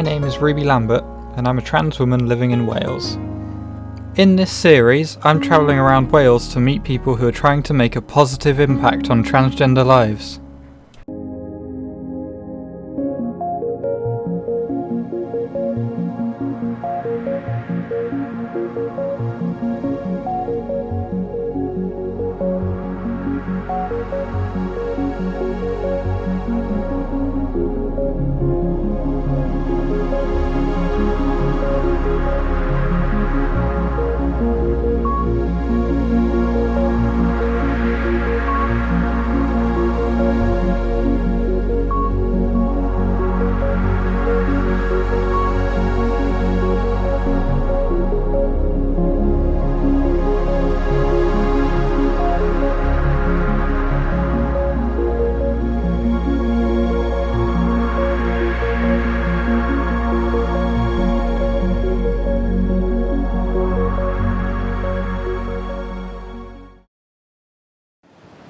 My name is Ruby Lambert, and I'm a trans woman living in Wales. In this series, I'm travelling around Wales to meet people who are trying to make a positive impact on transgender lives.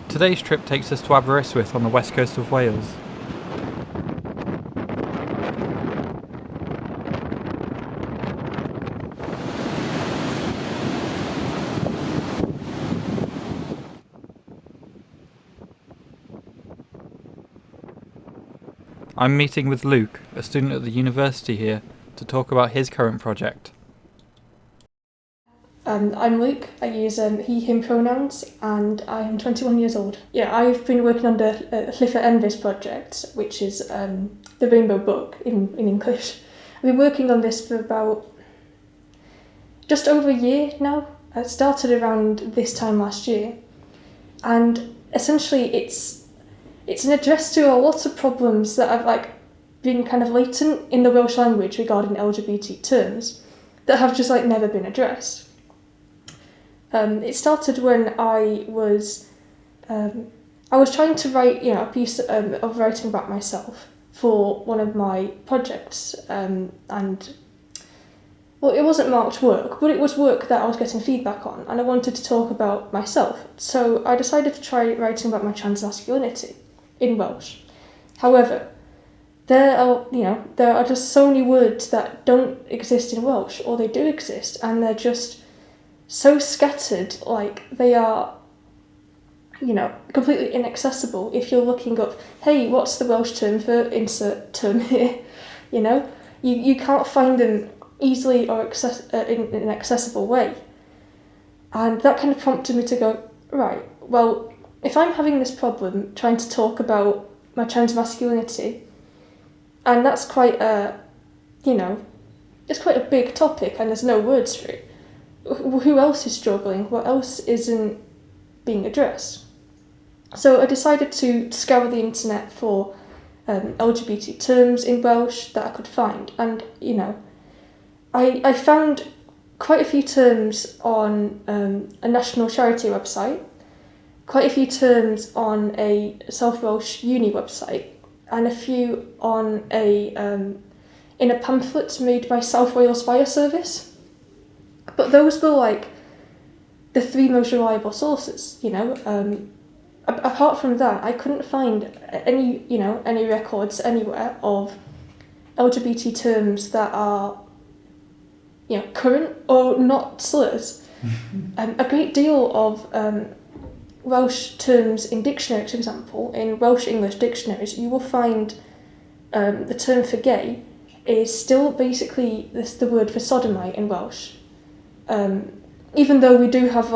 Today's trip takes us to Aberystwyth on the west coast of Wales. I'm meeting with Luke, a student at the university here, to talk about his current project. I'm Luke, I use he, him pronouns, and I am 21 years old. Yeah, I've been working on the Llyfr Enfys project, which is the Rainbow Book in English. I've been working on this for about just over a year now. I started around this time last year, and essentially it's an address to a lot of problems that have been kind of latent in the Welsh language regarding LGBT terms that have just never been addressed. It started when I was trying to write a piece of writing about myself for one of my projects, and it wasn't marked work, but it was work that I was getting feedback on, and I wanted to talk about myself, so I decided to try writing about my trans masculinity in Welsh. However, there are just so many words that don't exist in Welsh, or they do exist, and they're just so scattered, they are, completely inaccessible. If you're looking up, hey, what's the Welsh term for insert term here? You can't find them easily or in an accessible way. And that kind of prompted me to go, right, well, if I'm having this problem trying to talk about my trans masculinity, and that's quite it's quite a big topic and there's no words for it, who else is struggling? What else isn't being addressed? So I decided to scour the internet for LGBT terms in Welsh that I could find, and I found quite a few terms on a national charity website, quite a few terms on a South Welsh uni website, and a few on in a pamphlet made by South Wales Fire Service. But those were the three most reliable sources, Apart from that, I couldn't find any records anywhere of LGBT terms that are, current or not slurs. A great deal of Welsh terms in dictionaries, for example, in Welsh English dictionaries, you will find the term for gay is still basically the word for sodomite in Welsh. Even though we do have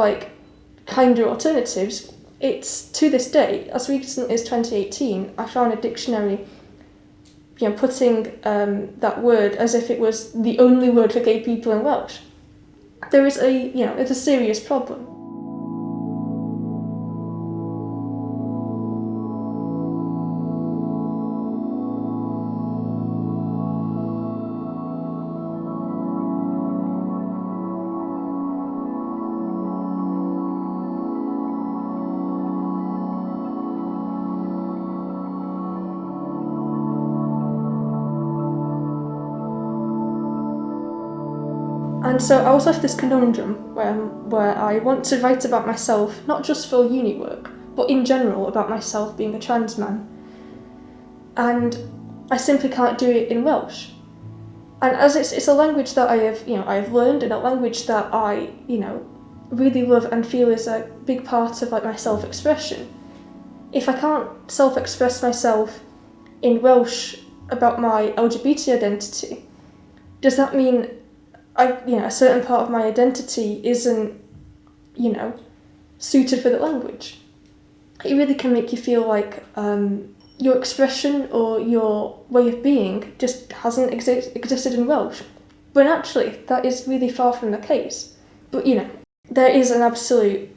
kinder alternatives, it's to this day, as recent as 2018, I found a dictionary putting that word as if it was the only word for gay people in Welsh. There is it's a serious problem. And so I was left this conundrum where I want to write about myself, not just for uni work, but in general about myself being a trans man. And I simply can't do it in Welsh. And as it's a language that I've learned, and a language that I, really love and feel is a big part of like my self-expression. If I can't self-express myself in Welsh about my LGBT identity, does that mean a certain part of my identity isn't, suited for the language? It really can make you feel like your expression or your way of being just hasn't existed in Welsh. When actually, that is really far from the case. But, there is an absolute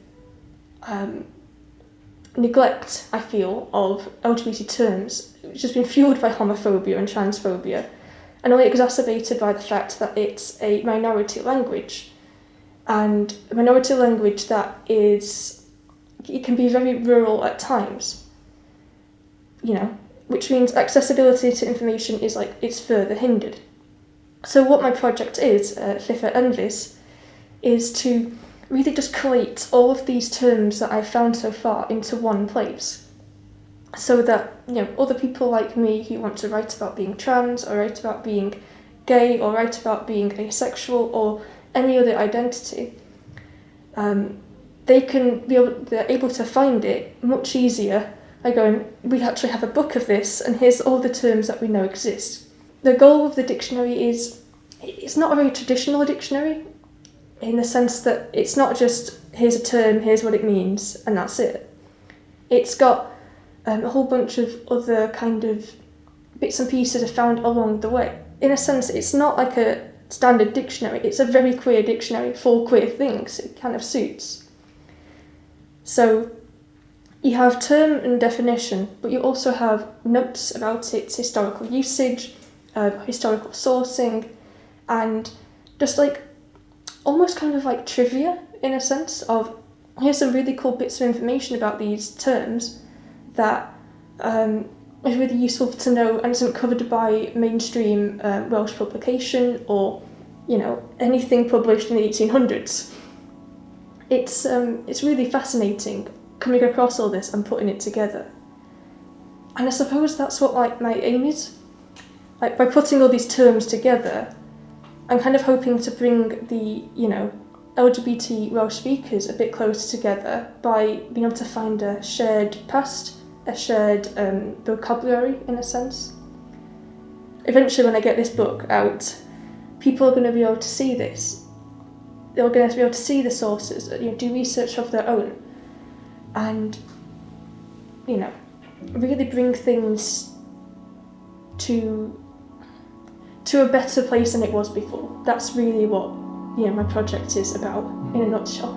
neglect, I feel, of LGBT terms, which has been fueled by homophobia and transphobia, and only exacerbated by the fact that it's a minority language. And a minority language that it can be very rural at times, which means accessibility to information it's further hindered. So what my project is, Llyfr Enfys, is to really just collate all of these terms that I've found so far into one place, so that other people like me who want to write about being trans, or write about being gay, or write about being asexual, or any other identity, they're able to find it much easier by going, we actually have a book of this, and here's all the terms that we know exist. The goal of the dictionary is, it's not a very traditional dictionary, in the sense that it's not just, here's a term, here's what it means, and that's it. It's got a whole bunch of other kind of bits and pieces are found along the way. In a sense, it's not like a standard dictionary, it's a very queer dictionary for queer things. It kind of suits. So you have term and definition, but you also have notes about its historical usage, historical sourcing, and just like almost kind of like trivia, in a sense of, here's some really cool bits of information about these terms that is really useful to know and isn't covered by mainstream Welsh publication or anything published in the 1800s. It's really fascinating coming across all this and putting it together. And I suppose that's what my aim is. By putting all these terms together, I'm kind of hoping to bring the, LGBT Welsh speakers a bit closer together by being able to find a shared past, a shared vocabulary, in a sense. Eventually, when I get this book out, people are going to be able to see this. They're going to be able to see the sources, do research of their own, and, really bring things to a better place than it was before. That's really what my project is about, in a nutshell.